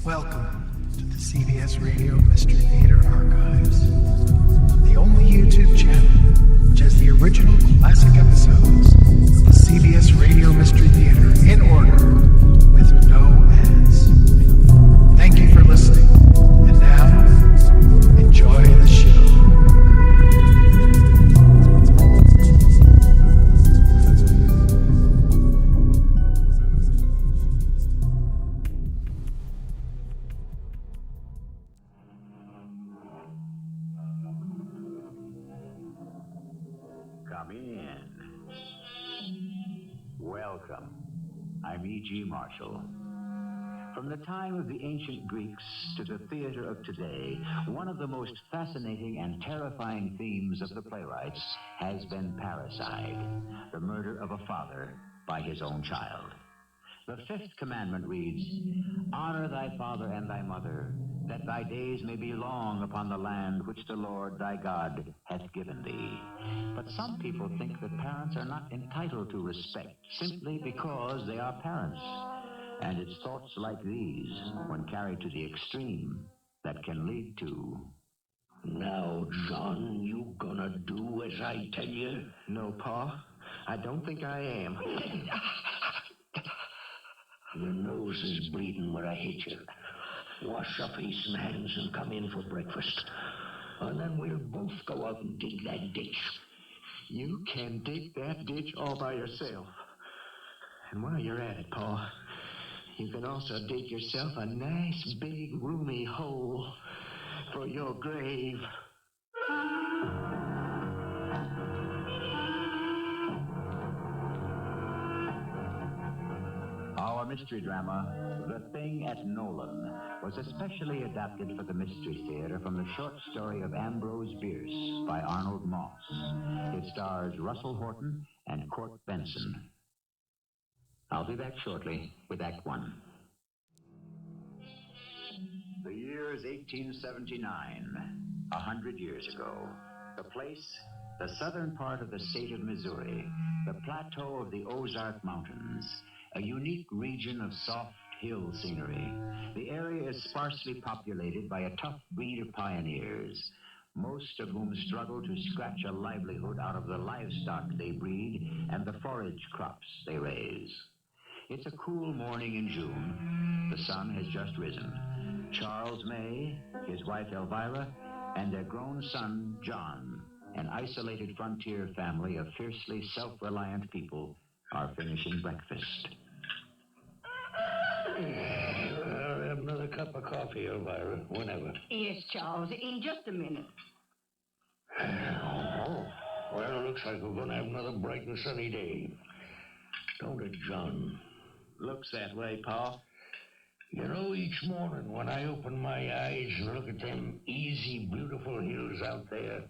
Welcome to the CBS Radio Mystery Theater Archives, the only YouTube channel which has the original classic episodes of the CBS Radio Mystery Theater in order with no ads. Thank you for listening, and now, enjoy the show. Come in. Welcome. I'm E.G. Marshall. From the time of the ancient Greeks to the theater of today, one of the most fascinating and terrifying themes of the playwrights has been parricide, the murder of a father by his own child. The fifth commandment reads, "Honor thy father and thy mother, that thy days may be long upon the land which the Lord thy God hath given thee." But some people think that parents are not entitled to respect simply because they are parents. And it's thoughts like these, when carried to the extreme, that can lead to... Now, John, you gonna do as I tell you? No, Pa. I don't think I am. Your nose is bleeding where I hit you. Wash your face and hands and come in for breakfast. And then we'll both go out and dig that ditch. You can dig that ditch all by yourself. And while you're at it, Pa, you can also dig yourself a nice, big, roomy hole for your grave. Our mystery drama, The Thing at Nolan, was especially adapted for the Mystery Theater from the short story of Ambrose, Bierce by Arnold Moss. It stars Russell Horton and Court Benson. I'll be back shortly with Act One. The year is 1879, 100 years ago. The place, the southern part of the state of Missouri, the plateau of the Ozark Mountains, a unique region of soft hill scenery. The area is sparsely populated by a tough breed of pioneers, most of whom struggle to scratch a livelihood out of the livestock they breed and the forage crops they raise. It's a cool morning in June. The sun has just risen. Charles May, his wife Elvira, and their grown son, John, an isolated frontier family of fiercely self-reliant people, are finishing breakfast. I'll have another cup of coffee, Elvira, whenever. Yes, Charles, in just a minute. Oh, well, it looks like we're going to have another bright and sunny day. Don't it, John? Looks that way, Pa. You know, each morning when I open my eyes and look at them easy, beautiful hills out there,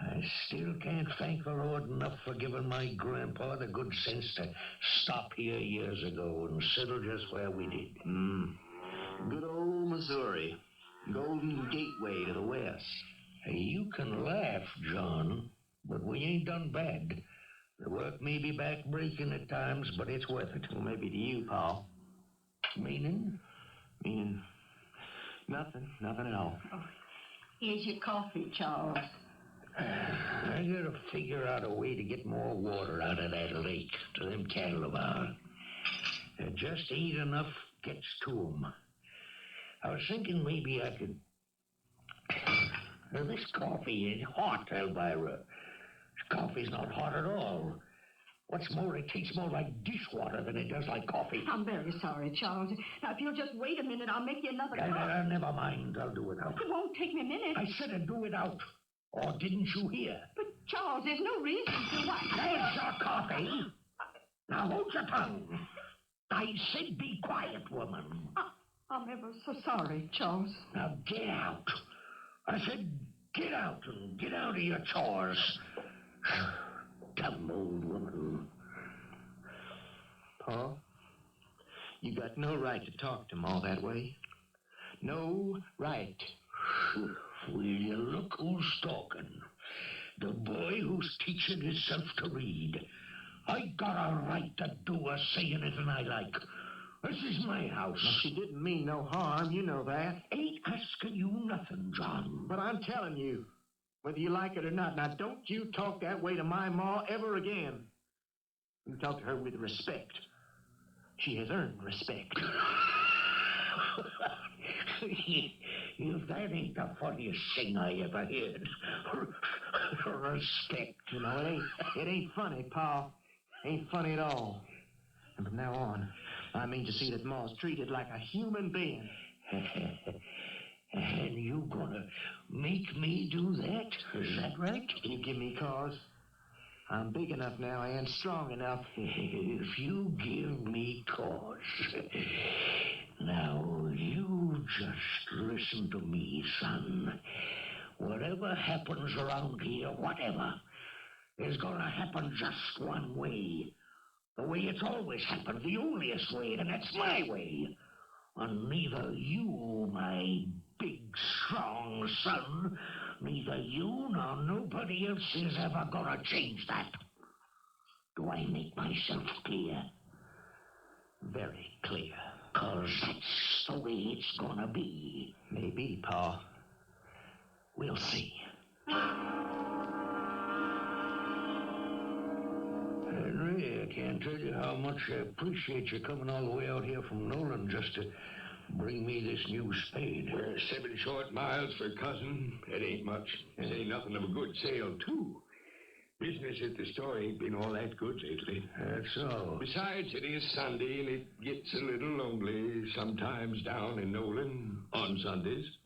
I still can't thank the Lord enough for giving my grandpa the good sense to stop here years ago and settle just where we did. Good old Missouri. Golden gateway to the west. Hey, you can laugh, John, but we ain't done bad. The work may be backbreaking at times, but it's worth it. Well, maybe to you, Pa. Meaning? Meaning nothing at all. Oh, here's your coffee, Charles. I gotta figure out a way to get more water out of that lake to them cattle of ours. There just ain't enough gets to 'em. I was thinking maybe I could... Now, this coffee is hot, Elvira. This coffee's not hot at all. What's more, it tastes more like dishwater than it does like coffee. I'm very sorry, Charles. Now, if you'll just wait a minute, I'll make you another cup. Never mind. I'll do it out. It won't take me a minute. I said I'd do it out. Or didn't you hear? But, Charles, there's no reason to what? There's your coffee. Now hold your tongue. I said be quiet, woman. I'm ever so sorry, Charles. Now get out. I said get out and get out of your chores. Dumb old woman. Pa, you got no right to talk to Ma that way. No right. Will you look who's talking? The boy who's teaching himself to read. I got a right to do or say anything I like. This is my house. Now, she didn't mean no harm. You know that. Ain't asking you nothing, John. But I'm telling you, whether you like it or not, now don't you talk that way to my ma ever again. You talk to her with respect. She has earned respect. If that ain't the funniest thing I ever heard. Respect. You know, it ain't funny, Pa. Ain't funny at all. And from now on, I mean to see that Ma's treated like a human being. And you gonna make me do that? Is that right? You give me cause. I'm big enough now and strong enough. If you give me cause. Now, you just listen to me, son. Whatever happens around here, whatever, is gonna happen just one way. The way it's always happened, the onlyest way, and that's my way. And neither you, my big, strong son, neither you nor nobody else is ever gonna change that. Do I make myself clear? Very clear. 'Cause that's the way it's gonna be. Maybe, Pa. We'll see. Henry, I can't tell you how much I appreciate you coming all the way out here from Nolan just to bring me this new spade. We're 7 short miles for cousin. It ain't much. It ain't nothing of a good sale, too. Business at the store ain't been all that good lately. That's all. Besides, it is Sunday, and it gets a little lonely sometimes down in Nolan on Sundays.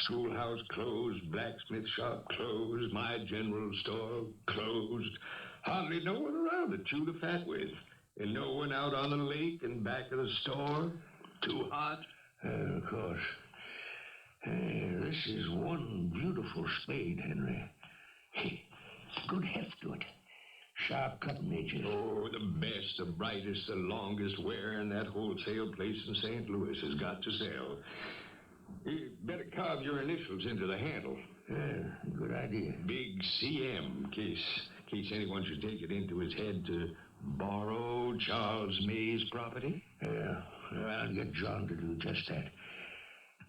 Schoolhouse closed, blacksmith shop closed, my general store closed. Hardly no one around to chew the fat with. And no one out on the lake and back of the store. Too hot. Of course. This is one beautiful spade, Henry. Good heft to it. Sharp cutting edges. Oh, the best, the brightest, the longest wearing that wholesale place in St. Louis has got to sell. You better carve your initials into the handle. Yeah, good idea. Big CM, in case anyone should take it into his head to borrow Charles May's property. Yeah, I'll get John to do just that.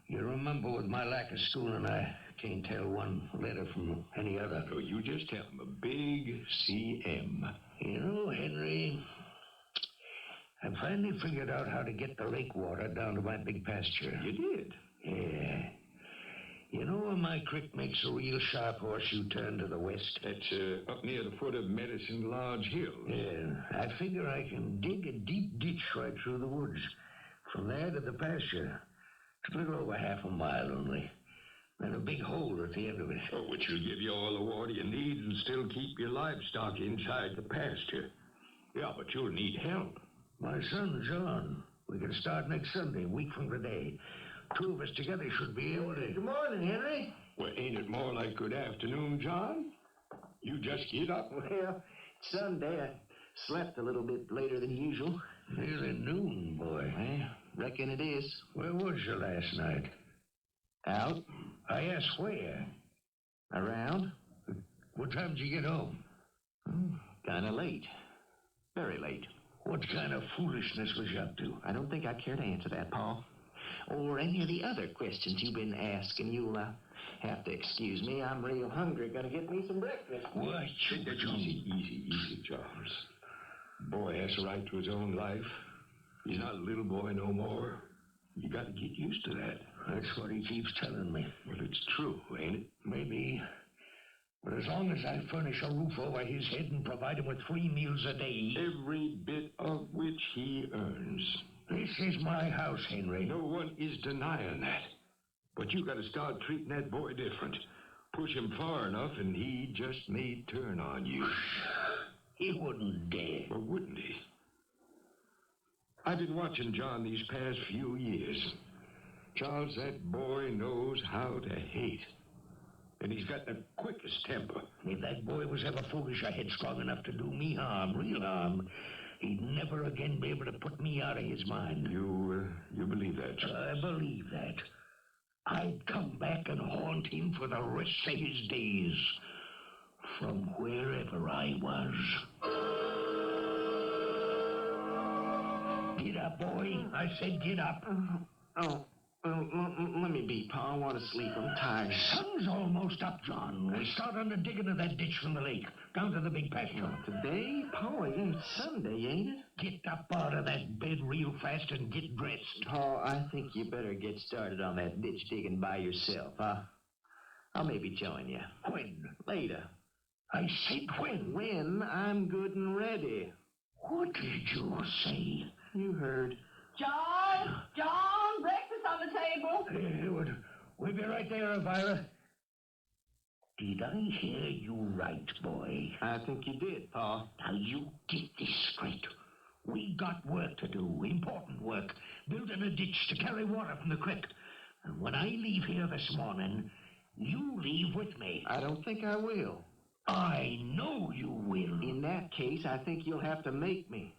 You remember with my lack of schooling, I can't tell one letter from any other. So you just tell him a big CM. You know, Henry, I finally figured out how to get the lake water down to my big pasture. You did? Yeah. You know where my creek makes a real sharp horseshoe turn to the west? That's up near the foot of Medicine Lodge Hill. Yeah. I figure I can dig a deep ditch right through the woods. From there to the pasture. It's a little over half a mile only. And a big hole at the end of it. Oh, which will give you all the water you need and still keep your livestock inside the pasture. Yeah, but you'll need help. My son, John. We can start next Sunday, a week from today. Two of us together should be able to... Good morning, Henry. Well, ain't it more like good afternoon, John? You just get up? Well, Sunday, I slept a little bit later than usual. Nearly noon, boy. Well, reckon it is. Where was you last night? Out? I asked where. Around? What time did you get home? Kind of late. Very late. What kind of foolishness was you up to? I don't think I care to answer that, Paul. Or any of the other questions you've been asking. You'll have to excuse me. I'm real hungry. Gonna get me some breakfast. Why, Easy, Charles. Boy has a right to his own life. He's not a little boy no more. You got to get used to that. That's what he keeps telling me. Well, it's true, ain't it? Maybe. But as long as I furnish a roof over his head and provide him with 3 meals a day... Every bit of which he earns. This is my house, Henry. No one is denying that. But you got to start treating that boy different. Push him far enough, and he just may turn on you. He wouldn't dare. Or wouldn't he? I've been watching John these past few years. Charles, that boy knows how to hate. And he's got the quickest temper. If that boy was ever foolish or headstrong enough to do me harm, real harm, he'd never again be able to put me out of his mind. You believe that, Charles? I believe that. I'd come back and haunt him for the rest of his days. From wherever I was. Get up, boy. I said get up. Oh, well, let me be, Pa. I want to sleep. I'm tired. Sun's almost up, John. We start on the digging of that ditch from the lake, down to the big pasture. Today? Pa, it ain't Sunday, ain't it? Get up out of that bed real fast and get dressed. Pa, I think you better get started on that ditch digging by yourself, huh? I'll maybe join you. When? Later. I said when. When I'm good and ready. What did you say? You heard. John, breakfast on the table. We'll be right there, Elvira. Did I hear you right, boy? I think you did, Pa. Now, you get this straight. We got work to do, important work, building a ditch to carry water from the creek. And when I leave here this morning, you leave with me. I don't think I will. I know you will. In that case, I think you'll have to make me.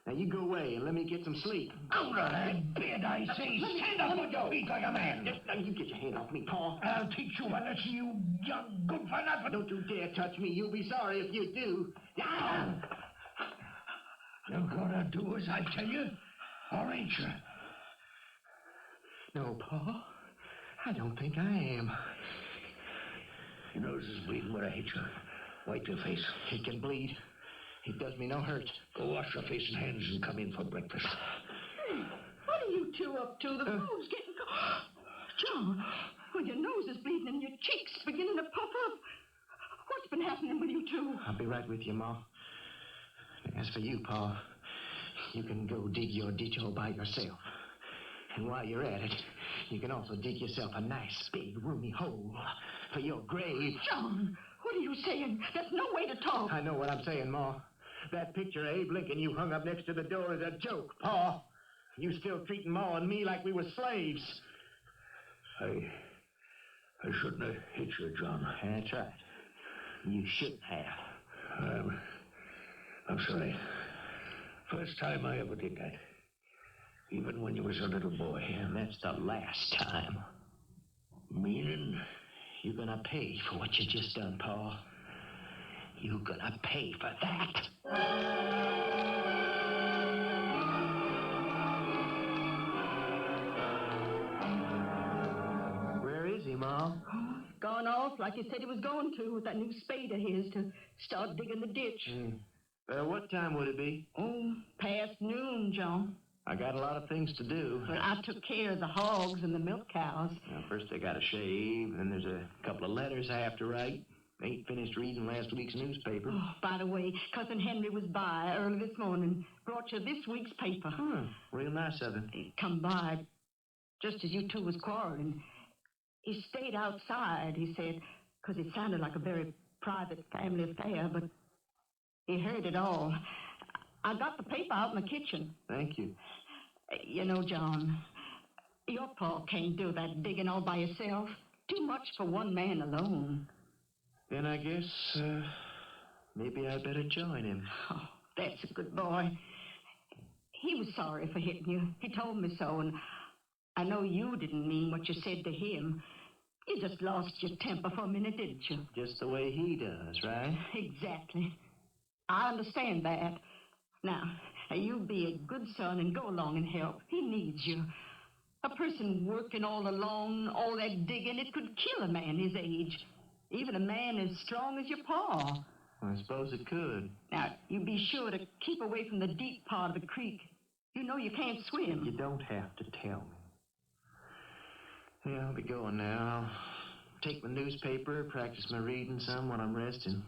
Now, you go away and let me get some sleep. Out of that bed, I say. Stand up on your feet like a man. Now, you get your hand off me, Pa. I'll teach you a lesson, you young good-for-nothing. Don't you dare touch me. You'll be sorry if you do. You're gonna do as I tell you, or ain't you? No, Pa. I don't think I am. Your nose is bleeding where I hit you. Wipe your face. It can bleed. It does me no hurt. Go wash your face and hands and come in for breakfast. Hey, what are you two up to? The food's getting cold. John, well, your nose is bleeding and your cheeks beginning to puff up. What's been happening with you two? I'll be right with you, Ma. As for you, Pa, you can go dig your ditch all by yourself. And while you're at it, you can also dig yourself a nice, big, roomy hole for your grave. John, what are you saying? There's no way to talk. I know what I'm saying, Ma. That picture of Abe Lincoln you hung up next to the door is a joke, Pa. You still treating Ma and me like we were slaves. I shouldn't have hit you, John. That's right. You shouldn't have. I'm sorry. First time I ever did that. Even when you was a little boy. And that's the last time. Meaning? You're gonna pay for what you just done, Pa. You're gonna pay for that. Where is he, Ma? Gone off like he said he was going to with that new spade of his to start digging the ditch. What time would it be? Oh, past noon, John. I got a lot of things to do. Well, I took care of the hogs and the milk cows. Now, first I gotta shave, then there's a couple of letters I have to write. Ain't finished reading last week's newspaper. Oh, by the way, Cousin Henry was by early this morning. Brought you this week's paper. Real nice of him. He come by just as you two was quarreling. He stayed outside, he said, because it sounded like a very private family affair, but he heard it all. I got the paper out in the kitchen. Thank you. You know, John, your pa can't do that digging all by yourself. Too much for one man alone. Then I guess, maybe I better join him. Oh, that's a good boy. He was sorry for hitting you. He told me so, and I know you didn't mean what you said to him. You just lost your temper for a minute, didn't you? Just the way he does, right? Exactly. I understand that. Now, you be a good son and go along and help. He needs you. A person working all alone, all that digging, it could kill a man his age. Even a man as strong as your pa. I suppose it could. Now, you be sure to keep away from the deep part of the creek. You know you can't swim. You don't have to tell me. Yeah, I'll be going now. I'll take my newspaper, practice my reading some when I'm resting.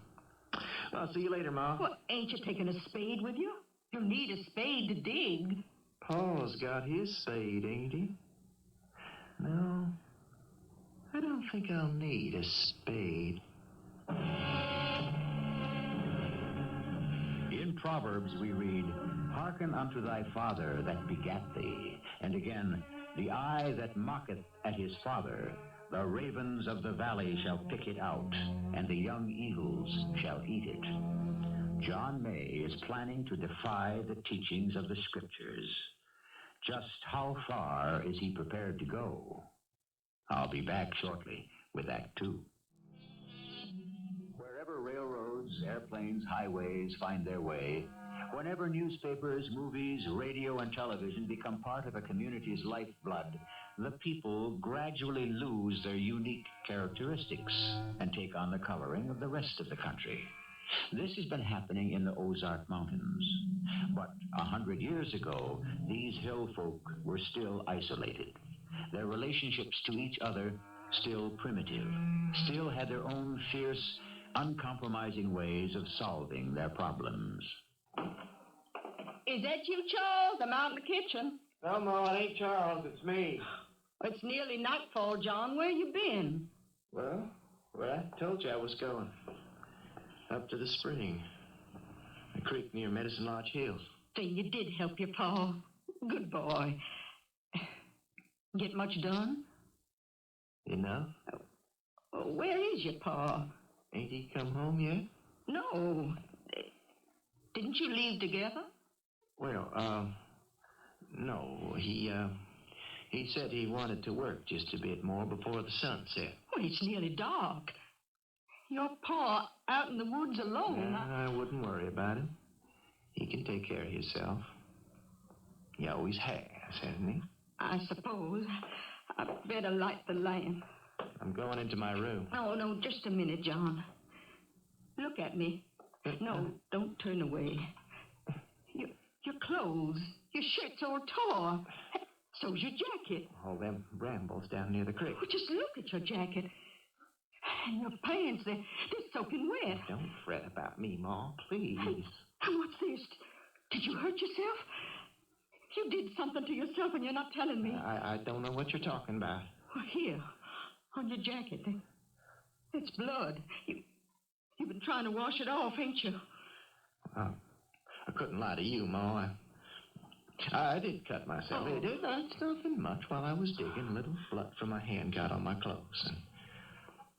Well, I'll see you later, Ma. Well, ain't you taking a spade with you? You need a spade to dig. Paul's got his spade, ain't he? No, I don't think I'll need a spade. In Proverbs we read, "Hearken unto thy father that begat thee," and again, "The eye that mocketh at his father, the ravens of the valley shall pick it out, and the young eagles shall eat it." John May is planning to defy the teachings of the Scriptures. Just how far is he prepared to go? I'll be back shortly with Act 2. Wherever railroads, airplanes, highways find their way, Whenever newspapers, movies, radio, and television become part of a community's lifeblood, the people gradually lose their unique characteristics and take on the coloring of the rest of the country. This has been happening in the Ozark Mountains. But 100 years ago, these hill folk were still isolated. Their relationships to each other still primitive, still had their own fierce, uncompromising ways of solving their problems. Is that you, Charles? I'm out in the kitchen. No, Ma, it ain't Charles. It's me. It's nearly nightfall, John. Where you been? Well, where I told you I was going. Up to the spring. The creek near Medicine Lodge Hills. Then you did help your pa. Good boy. Get much done? Enough? Well, where is your pa? Ain't he come home yet? No. Didn't you leave together? Well, no. He said he wanted to work just a bit more before the sun set. Well, it's nearly dark. Your pa out in the woods alone. I wouldn't worry about him. He can take care of himself. He always has, hasn't he? I suppose. I'd better light the lamp. I'm going into my room. Oh, no, just a minute, John. Look at me. No, don't turn away. Your clothes, your shirt's all tore. So's your jacket. All them brambles down near the creek. Oh, just look at your jacket. And your pants, they're soaking wet. Don't fret about me, Ma, please. And what's this? Did you hurt yourself? You did something to yourself and you're not telling me. I don't know what you're talking about. Well, here, on your jacket, it's blood. You've been trying to wash it off, ain't you? I couldn't lie to you, Ma. I did cut myself. Oh. It's nothing much. While I was digging, a little blood from my hand got on my clothes.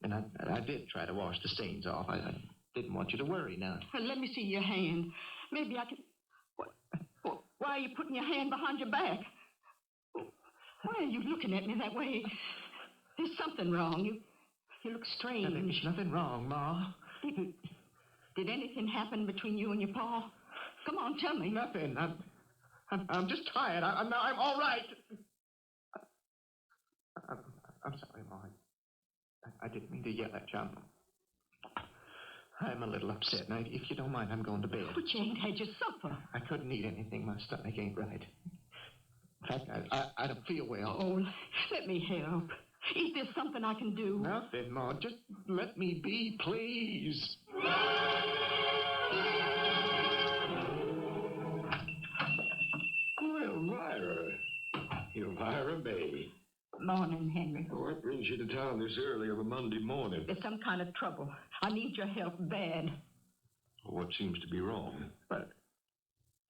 And I did try to wash the stains off. I didn't want you to worry now. Well, let me see your hand. Maybe I can... Why are you putting your hand behind your back? Why are you looking at me that way? There's something wrong. You look strange. There's nothing wrong, Ma. Did anything happen between you and your pa? Come on, tell me. Nothing. I'm just tired. I'm all right. I'm sorry, Ma. I didn't mean to yell at you. I'm a little upset. Now, if you don't mind, I'm going to bed. But you ain't had your supper. I couldn't eat anything. My stomach ain't right. In fact, I don't feel well. Oh, let me help. Is there something I can do? Nothing, Ma. Just let me be, please. Well, Elvira Bay. Morning, Henry. What brings you to town this early of a Monday morning? There's some kind of trouble. I need your help bad. What seems to be wrong? But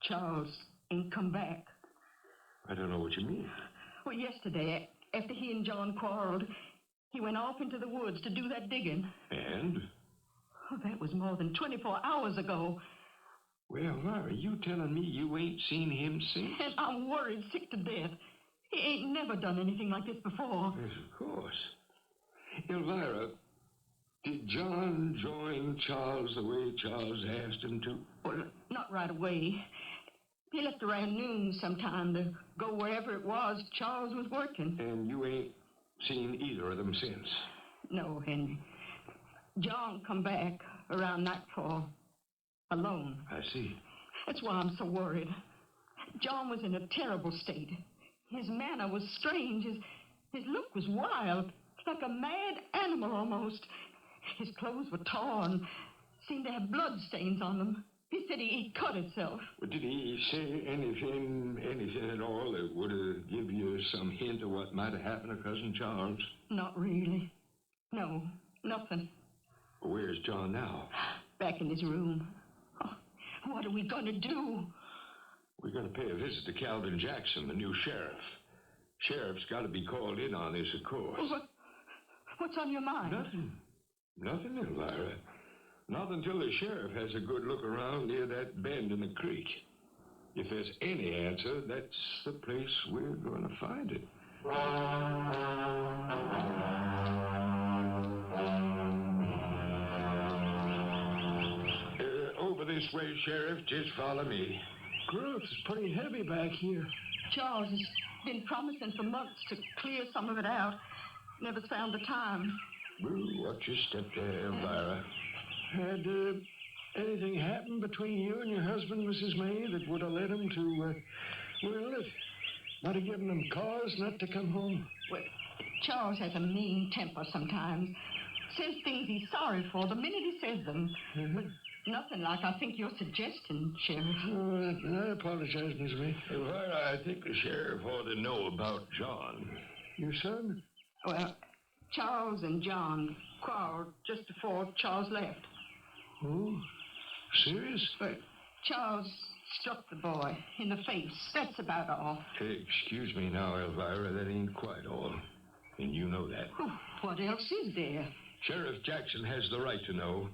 Charles ain't come back. I don't know what you mean. Well, yesterday, after he and John quarreled, he went off into the woods to do that digging. And? Oh, that was more than 24 hours ago. Well, Elvira, you telling me you ain't seen him since? And I'm worried sick to death. He ain't never done anything like this before. Yes, of course. Elvira, did John join Charles the way Charles asked him to? Well, not right away. He left around noon sometime to go wherever it was Charles was working. And you ain't seen either of them since? No, Henry. John come back around nightfall, alone. I see. That's why I'm so worried. John was in a terrible state. His manner was strange. His look was wild, like a mad animal almost. His clothes were torn, seemed to have blood stains on them. He said he cut himself. Well, did he say anything at all that would have give you some hint of what might have happened to Cousin Charles? Not really. No, nothing. Where's John now? Back in his room. Oh, what are we going to do? We're going to pay a visit to Calvin Jackson, the new sheriff. Sheriff's got to be called in on this, of course. Well, what's on your mind? Nothing, Elvira. Not until the sheriff has a good look around near that bend in the creek. If there's any answer, that's the place we're going to find it. Over this this way, Sheriff. Just follow me. Growth is pretty heavy back here. Charles has been promising for months to clear some of it out. Never found the time. Ooh, watch your step there, Elvira. Had anything happened between you and your husband, Mrs. May, that would have led him to, it might have given him cause not to come home? Well, Charles has a mean temper sometimes. Says things he's sorry for the minute he says them. But nothing like I think you're suggesting, Sheriff. Oh, I apologize, Miss May. Elvira, I think the sheriff ought to know about John. Your son? Well, Charles and John quarreled just before Charles left. Oh, serious? But Charles struck the boy in the face. That's about all. Hey, excuse me now, Elvira. That ain't quite all. And you know that. Oh, what else is there? Sheriff Jackson has the right to know.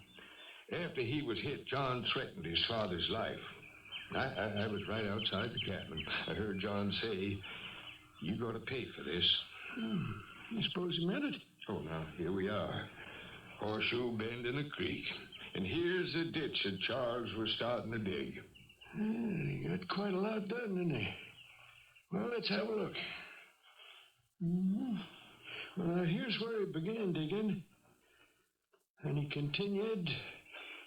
After he was hit, John threatened his father's life. I was right outside the cabin. I heard John say, "You're going to pay for this." You suppose he meant it? Oh, now, here we are. Horseshoe Bend in the creek. And here's the ditch that Charles was starting to dig. He got quite a lot done, didn't he? Well, let's have a look. Well, here's where he began digging. And he continued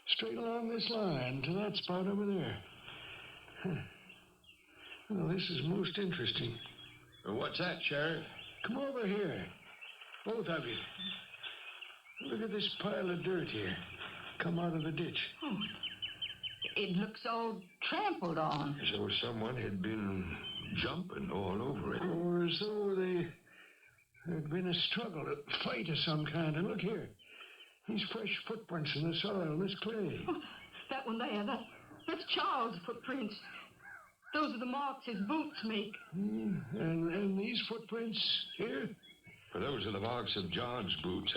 straight along this line to that spot over there. Well, this is most interesting. What's that, Sheriff? Come over here, both of you. Look at this pile of dirt here. Come out of the ditch. Oh, it looks all trampled on. As though someone had been jumping all over it. Or as though there'd been a struggle, a fight of some kind. And look here. These fresh footprints in the soil, this clay. Oh, that one there, that's Charles' footprints. Those are the marks his boots make. And these footprints here? For those are the marks of John's boots.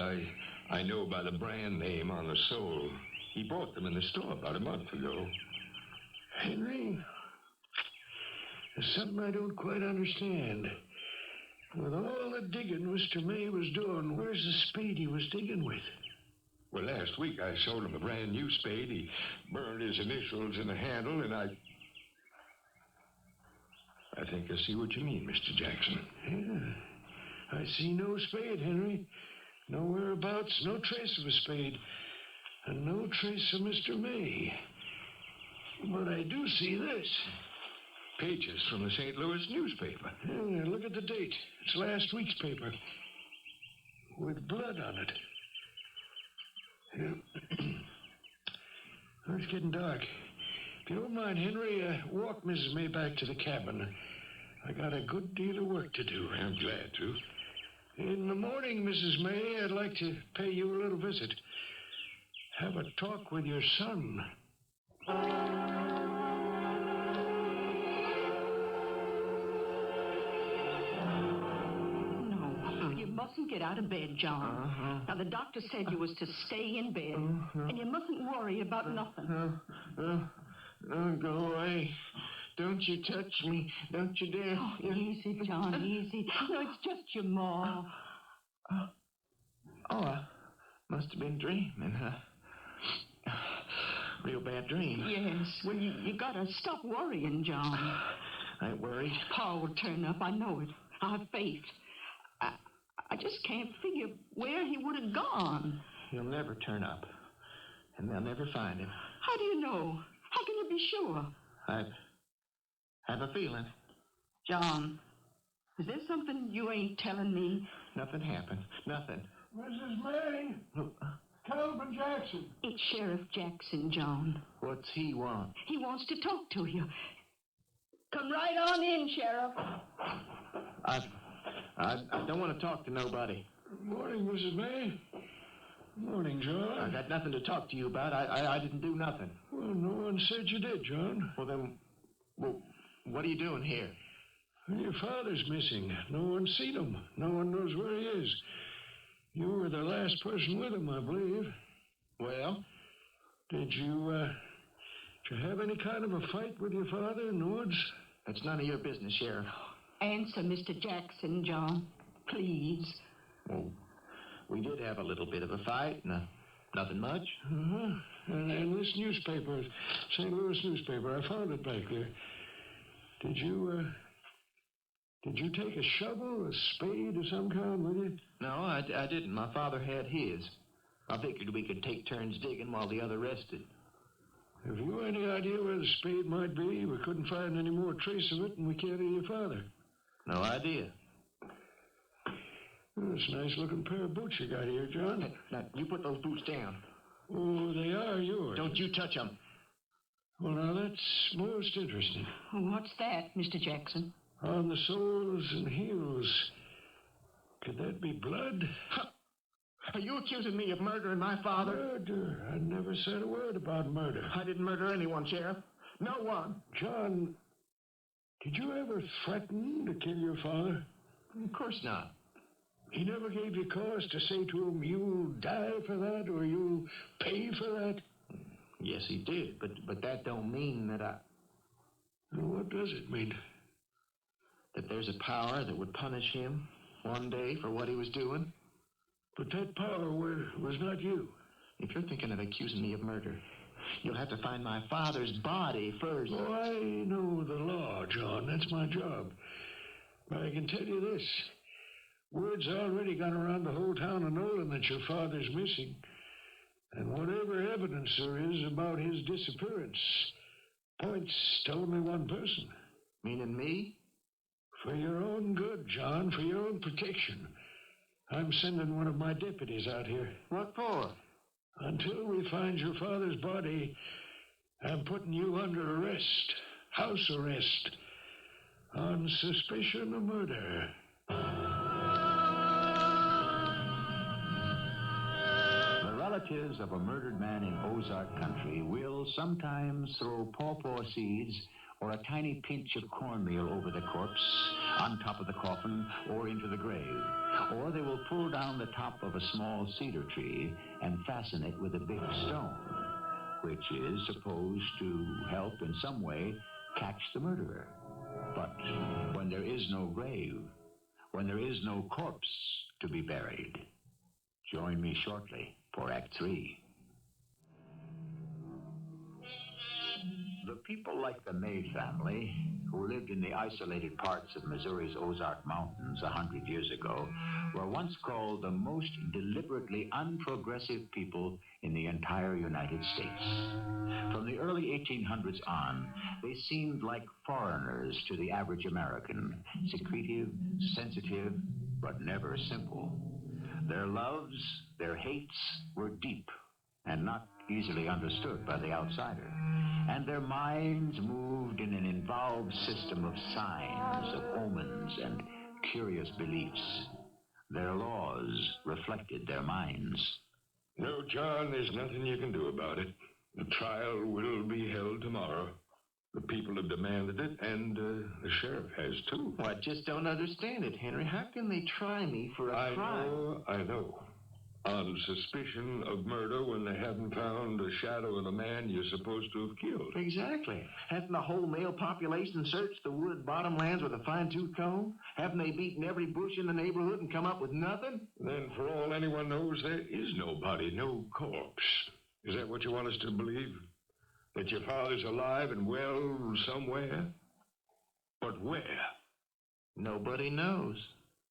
I know by the brand name on the sole. He bought them in the store about a month ago. Henry, there's something I don't quite understand. With all the digging Mr. May was doing, where's the spade he was digging with? Well, last week I sold him a brand new spade. He burned his initials in the handle, and I think I see what you mean, Mr. Jackson. Yeah. I see no spade, Henry. No whereabouts, no trace of a spade. And no trace of Mr. May. But I do see this. Pages from the St. Louis newspaper. Yeah, look at the date. It's last week's paper. With blood on it. Yeah. Oh, it's getting dark. If you don't mind, Henry, walk Mrs. May back to the cabin. I got a good deal of work to do. I'm glad to. In the morning, Mrs. May, I'd like to pay you a little visit. Have a talk with your son. No, you mustn't get out of bed, John. Now, the doctor said you was to stay in bed. And you mustn't worry about nothing. Go away. Don't you touch me. Don't you dare. Oh, easy, John, easy. No, it's just your ma. I must have been dreaming, huh? Real bad dream. Yes, well, you gotta stop worrying, John. I ain't worried. Pa will turn up, I know it. I have faith. I just can't figure where he would have gone. He'll never turn up. And they'll never find him. How do you know? How can you be sure? I have a feeling. John, is there something you ain't telling me? Nothing happened. Nothing. Mrs. May, Calvin Jackson. It's Sheriff Jackson, John. What's he want? He wants to talk to you. Come right on in, Sheriff. I don't want to talk to nobody. Morning, Mrs. May. Morning, John. I got nothing to talk to you about. I didn't do nothing. Well, no one said you did, John. Well, what are you doing here? Your father's missing. No one's seen him. No one knows where he is. You were the last person with him, I believe. Well? Did you have any kind of a fight with your father in the woods? That's none of your business, Sheriff. Answer, Mr. Jackson, John. Please. Well, we did have a little bit of a fight. Nothing much. Uh-huh. And this newspaper, St. Louis newspaper, I found it back there. Did you take a shovel, a spade of some kind with you? No, I didn't. My father had his. I figured we could take turns digging while the other rested. Have you any idea where the spade might be? We couldn't find any more trace of it, and we can't of your father. No idea. Oh, it's a nice-looking pair of boots you got here, John. Now, you put those boots down. Oh, they are yours. Don't you touch them. Well, now, that's most interesting. What's that, Mr. Jackson? On the soles and heels. Could that be blood? Are you accusing me of murdering my father? Murder? I never said a word about murder. I didn't murder anyone, Sheriff. No one. John, did you ever threaten to kill your father? Of course not. He never gave you cause to say to him, you'll die for that or you'll pay for that? Yes, he did, but that don't mean that Well, what does it mean? that there's a power that would punish him one day for what he was doing. But that power was not you. If you're thinking of accusing me of murder, you'll have to find my father's body first. Oh, I know the law, John. That's my job. But I can tell you this. Word's already gone around the whole town of Nolan that your father's missing. And whatever evidence there is about his disappearance points to only one person. Meaning me? For your own good, John, for your own protection. I'm sending one of my deputies out here. What for? Until we find your father's body, I'm putting you under arrest, house arrest, on suspicion of murder. The relatives of a murdered man in Ozark country will sometimes throw pawpaw seeds or a tiny pinch of cornmeal over the corpse, on top of the coffin, or into the grave. Or they will pull down the top of a small cedar tree and fasten it with a big stone, which is supposed to help in some way catch the murderer. But when there is no grave, when there is no corpse to be buried, join me shortly for Act 3. The people like the May family, who lived in the isolated parts of Missouri's Ozark Mountains 100 years ago, were once called the most deliberately unprogressive people in the entire United States. From the early 1800s on, they seemed like foreigners to the average American, secretive, sensitive, but never simple. Their loves, their hates were deep and not easily understood by the outsider. And their minds moved in an involved system of signs, of omens, and curious beliefs. Their laws reflected their minds. No, John, there's nothing you can do about it. The trial will be held tomorrow. The people have demanded it, and the sheriff has, too. Well, I just don't understand it, Henry. How can they try me for a crime? I know. On suspicion of murder when they haven't found the shadow of the man you're supposed to have killed. Exactly. Hasn't the whole male population searched the wood bottomlands with a fine-tooth comb? Haven't they beaten every bush in the neighborhood and come up with nothing? Then, for all anyone knows, there is no body, no corpse. Is that what you want us to believe? That your father's alive and well somewhere? But where? Nobody knows.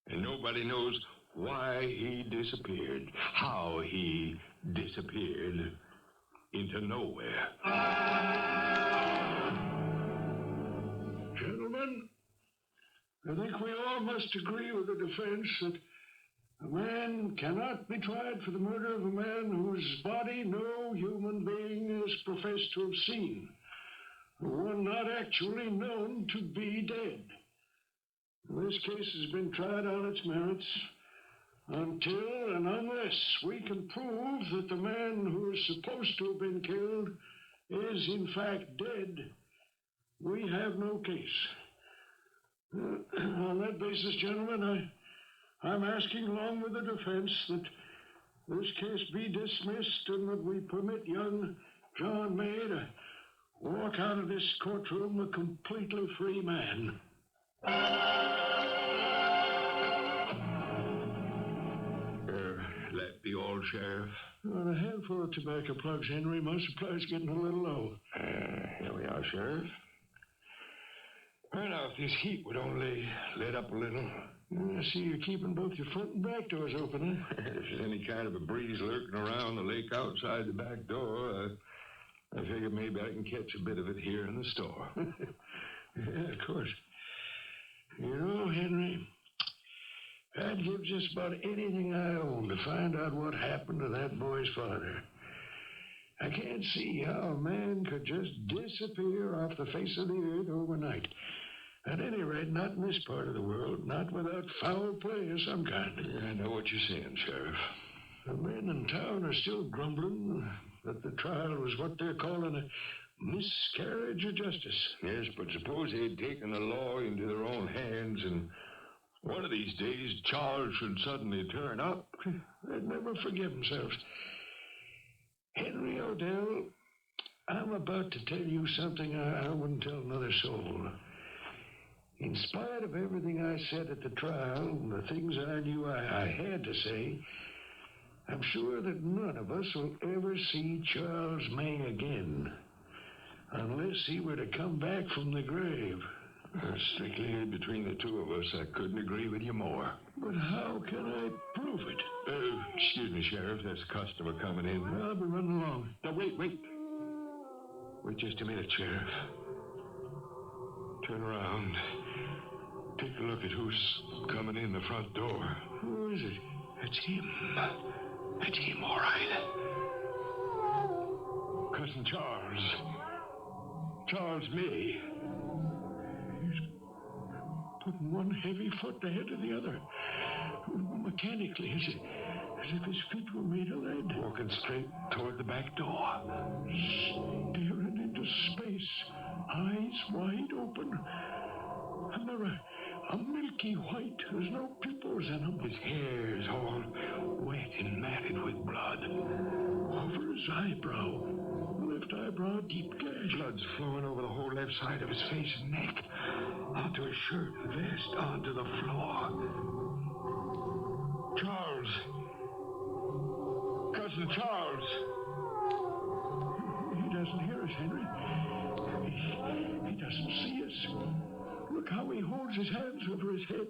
And nobody knows why he disappeared, how he disappeared into nowhere. Gentlemen, I think we all must agree with the defense that a man cannot be tried for the murder of a man whose body no human being has professed to have seen, one not actually known to be dead. This case has been tried on its merits until and unless we can prove that the man who is supposed to have been killed is in fact dead. We have no case. On that basis, gentlemen, I'm asking, along with the defense, that this case be dismissed and that we permit young John May to walk out of this courtroom a completely free man. That be all, Sheriff? Well, a handful of tobacco plugs, Henry. My supply's getting a little low. Here we are, Sheriff. Well, now, if this heat would only let up a little. I see you're keeping both your front and back doors open, huh? If there's any kind of a breeze lurking around the lake outside the back door, I figure maybe I can catch a bit of it here in the store. Yeah, of course. You know, Henry, I'd give just about anything I own to find out what happened to that boy's father. I can't see how a man could just disappear off the face of the earth overnight. At any rate, not in this part of the world, not without foul play of some kind. Yeah, I know what you're saying, Sheriff. The men in town are still grumbling that the trial was what they're calling a miscarriage of justice. Yes, but suppose they'd taken the law into their own hands and one of these days Charles should suddenly turn up. They'd never forgive themselves. Henry Odell, I'm about to tell you something I wouldn't tell another soul. In spite of everything I said at the trial and the things I knew I had to say, I'm sure that none of us will ever see Charles May again, unless he were to come back from the grave. Strictly between the two of us, I couldn't agree with you more. But how can I prove it? Excuse me, Sheriff. There's a customer coming in. Well, I'll be running along. Now, wait. Wait just a minute, Sheriff. Turn around. Take a look at who's coming in the front door. Who is it? It's him. That's him, all right. Cousin Charles. Charles May. He's putting one heavy foot ahead of the other. Mechanically, as if his feet were made of lead. Walking straight toward the back door. Staring into space, eyes wide open. And they're a milky white. There's no pupils in them. His hair's all wet and matted with blood. Over his eyebrow. Left eyebrow deep gash. Blood's flowing over the whole left side of his face and neck. Onto his shirt and vest. Onto the floor. Charles. Cousin Charles. He doesn't hear us, Henry. He doesn't see us. Look how he holds his hands over his head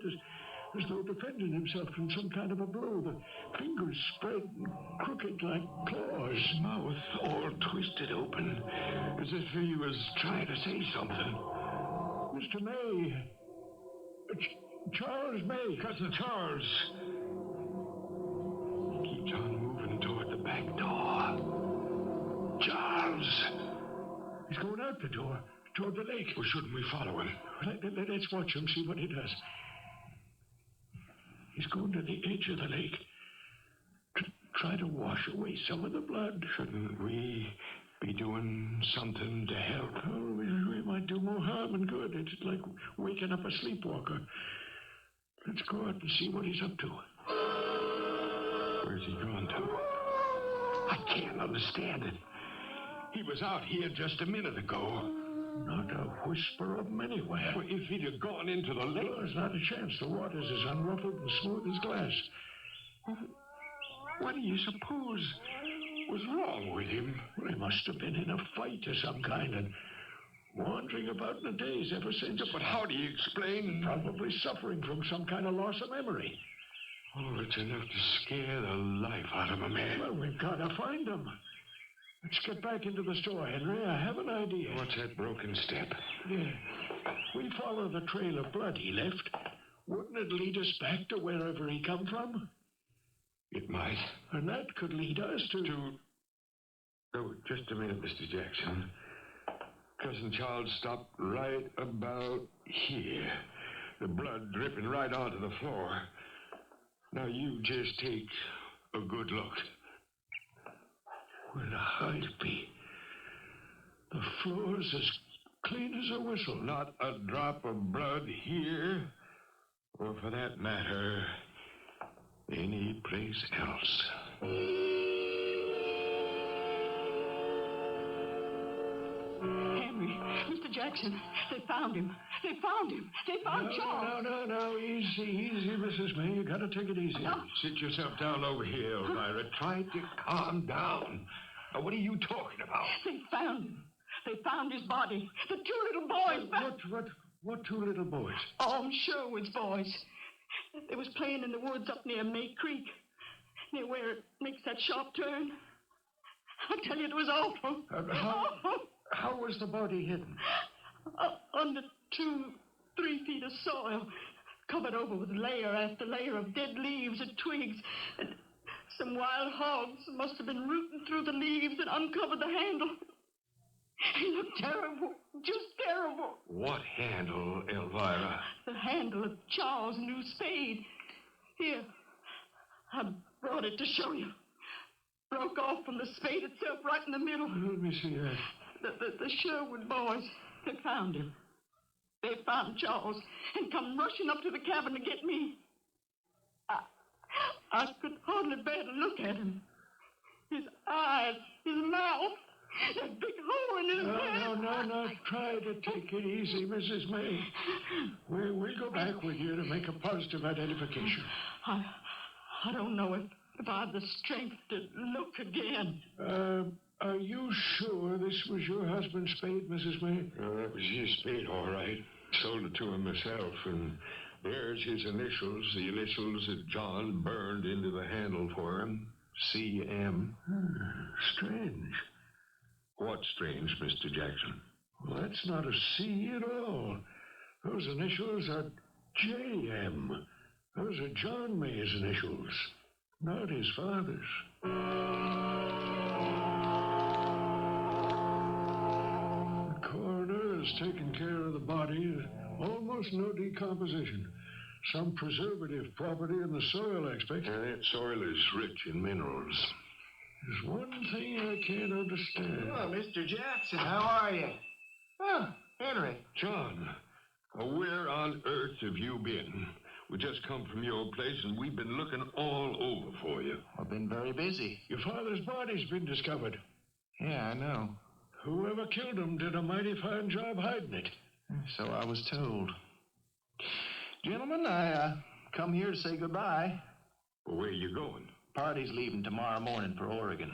as though defending himself from some kind of a blow. The fingers spread and crooked like claws. His mouth all twisted open, as if he was trying to say something. Mr. May. Charles May. Cousin Charles. He keeps on moving toward the back door. Charles. He's going out the door, toward the lake. Well, shouldn't we follow him? Let's watch him, see what he does. He's going to the edge of the lake to try to wash away some of the blood. Shouldn't we be doing something to help? Oh, we might do more harm than good. It's like waking up a sleepwalker. Let's go out and see what he's up to. Where's he gone to? I can't understand it. He was out here just a minute ago. Not a whisper of him anywhere. Well, if he'd have gone into the lake... There's not a chance. The water's as unruffled and smooth as glass. What do you suppose was wrong with him? Well, he must have been in a fight of some kind and wandering about in the days ever since. But how do you explain... Probably suffering from some kind of loss of memory. Oh, it's enough to scare the life out of a man. Well, we've got to find him. Let's get back into the store, Henry. I have an idea. What's that broken step? Yeah. We follow the trail of blood he left. Wouldn't it lead us back to wherever he come from? It might. And that could lead us to... Oh, just a minute, Mr. Jackson. Cousin Charles stopped right about here. The blood dripping right onto the floor. Now you just take a good look. Where'd a hide be? The floor's as clean as a whistle. Not a drop of blood here, or for that matter, any place else. Henry. Henry, Mr. Jackson, they found him. They found him. They found Charles. No. Easy, Mrs. May. You gotta take it easy. No. Sit yourself down over here, Elvira. Try to calm down. Now, what are you talking about? They found him. They found his body. The two little boys. What two little boys? Sherwood's boys. They was playing in the woods up near May Creek, near where it makes that sharp turn. I tell you, it was awful. How was the body hidden? Under 2-3 feet of soil, covered over with layer after layer of dead leaves and twigs. And some wild hogs must have been rooting through the leaves and uncovered the handle. He looked terrible, just terrible. What handle, Elvira? The handle of Charles' new spade. Here, I brought it to show you. Broke off from the spade itself right in the middle. Let me see that. The Sherwood boys, they found him. They found Charles and come rushing up to the cabin to get me. I could hardly bear to look at him. His eyes, his mouth, that big hole in his head. No. Try to take it easy, Mrs. May. We'll go back with you to make a positive identification. I don't know if I have the strength to look again. Are you sure this was your husband's spade, Mrs. May? That was his spade, all right. Sold it to him myself, and there's his initials, the initials that John burned into the handle for him. C.M. Strange. What's strange, Mr. Jackson? Well, that's not a C at all. Those initials are J.M. Those are John May's initials, not his father's. The coroner has taken care of the body. Almost no decomposition. Some preservative property in the soil, I expect. That soil is rich in minerals. There's one thing I can't understand. Oh, Mr. Jackson, how are you? Oh, Henry. John, where on earth have you been? We just come from your place, and we've been looking all over for you. I've been very busy. Your father's body's been discovered. Yeah, I know. Whoever killed him did a mighty fine job hiding it. So I was told. Gentlemen, I come here to say goodbye. Well, where are you going? Party's leaving tomorrow morning for Oregon.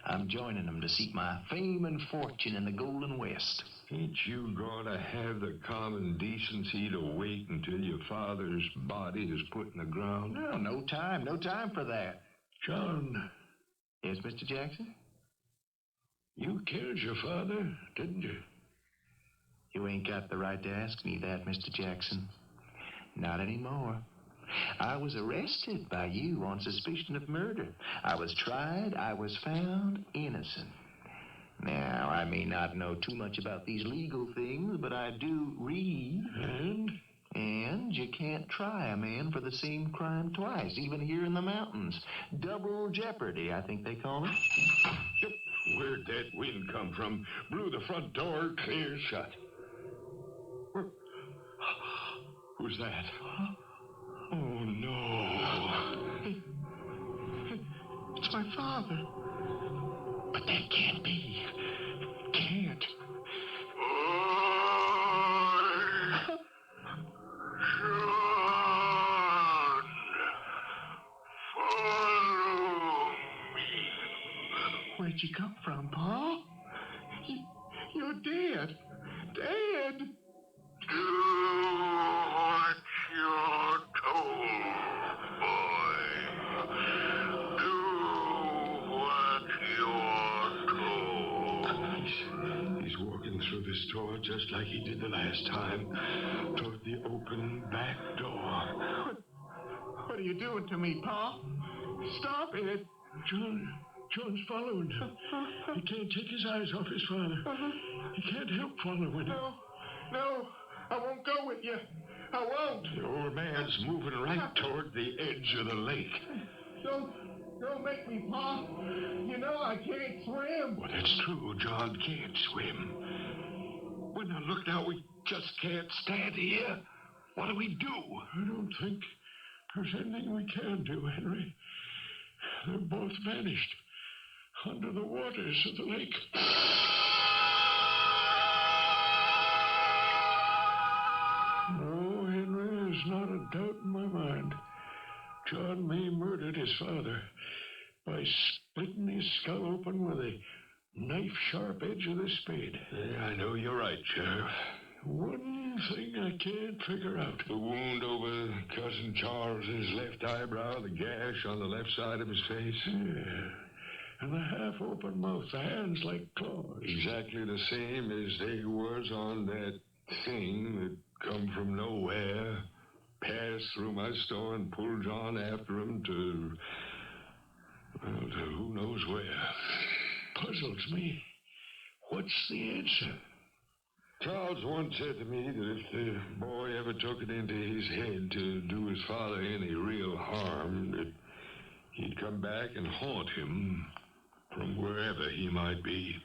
I'm joining them to seek my fame and fortune in the Golden West. Ain't you going to have the common decency to wait until your father's body is put in the ground? No time for that. John. Yes, Mr. Jackson? You killed your father, didn't you? You ain't got the right to ask me that, Mr. Jackson. Not anymore. I was arrested by you on suspicion of murder. I was tried. I was found innocent. Now, I may not know too much about these legal things, but I do read. And you can't try a man for the same crime twice, even here in the mountains. Double jeopardy, I think they call it. Where'd that wind come from? Blew the front door clear shut. Who's that? Oh, no. It's my father. But that can't be. Can't. Where'd you come from, Paul? You're dead. Dead. Do what you're told, boy. Do what you're told. He's walking through this door just like he did the last time, toward the open back door. What are you doing to me, Pa? Stop it. John's following. He can't take his eyes off his father. He can't help following. No, I won't go with you. I won't. The old man's moving right toward the edge of the lake. Don't make me, Pa. You know I can't swim. Well, that's true. John can't swim. Well, now, look now. We just can't stand here. What do we do? I don't think there's anything we can do, Henry. They're both vanished under the waters of the lake. doubt in my mind. John May murdered his father by splitting his skull open with a knife-sharp edge of the spade. Yeah, I know you're right, Sheriff. One thing I can't figure out. The wound over Cousin Charles's left eyebrow, the gash on the left side of his face. Yeah. And the half-open mouth, the hands like claws. Exactly the same as they was on that thing that come from nowhere, passed through my store and pulled John after him to who knows where. Puzzles me. What's the answer? Charles once said to me that if the boy ever took it into his head to do his father any real harm, that he'd come back and haunt him from wherever he might be.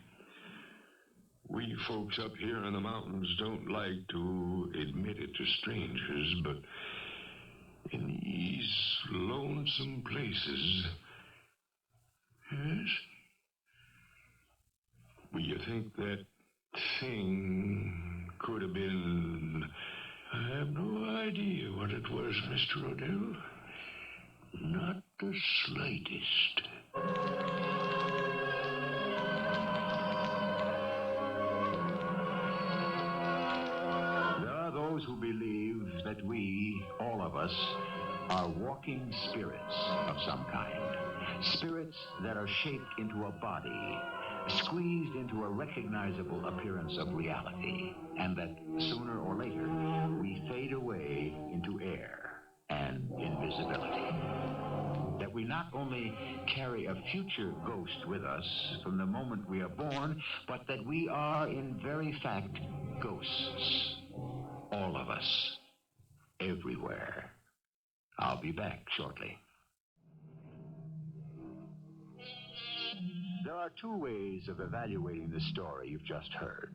We folks up here in the mountains don't like to admit it to strangers, but in these lonesome places... Yes? Well, you think that thing could have been... I have no idea what it was, Mr. Odell. Not the slightest. There are those who believe that we, all of us, are walking spirits of some kind. Spirits that are shaped into a body, squeezed into a recognizable appearance of reality, and that sooner or later we fade away into air and invisibility. That we not only carry a future ghost with us from the moment we are born, but that we are in very fact ghosts. All of us. Everywhere. I'll be back shortly. There are two ways of evaluating the story you've just heard.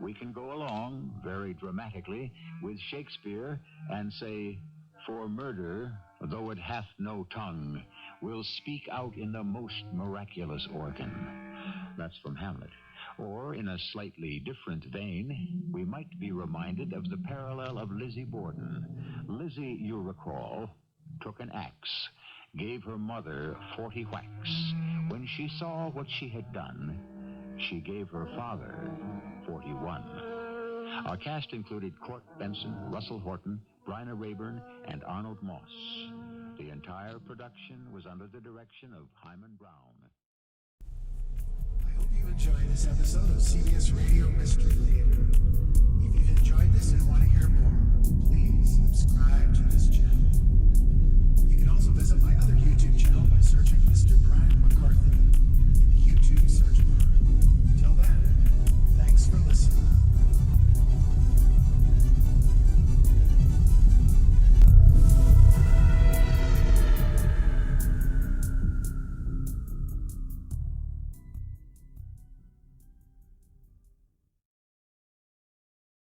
We can go along, very dramatically, with Shakespeare and say, "For murder, though it hath no tongue, will speak out in the most miraculous organ." That's from Hamlet. Or, in a slightly different vein, we might be reminded of the parallel of Lizzie Borden. Lizzie, you recall, took an axe, gave her mother 40 whacks. When she saw what she had done, she gave her father 41. Our cast included Court Benson, Russell Horton, Bryna Raeburn, and Arnold Moss. The entire production was under the direction of Hyman Brown. I hope you enjoyed this episode of CBS Radio Mystery Theater. If you've enjoyed this and want to hear more,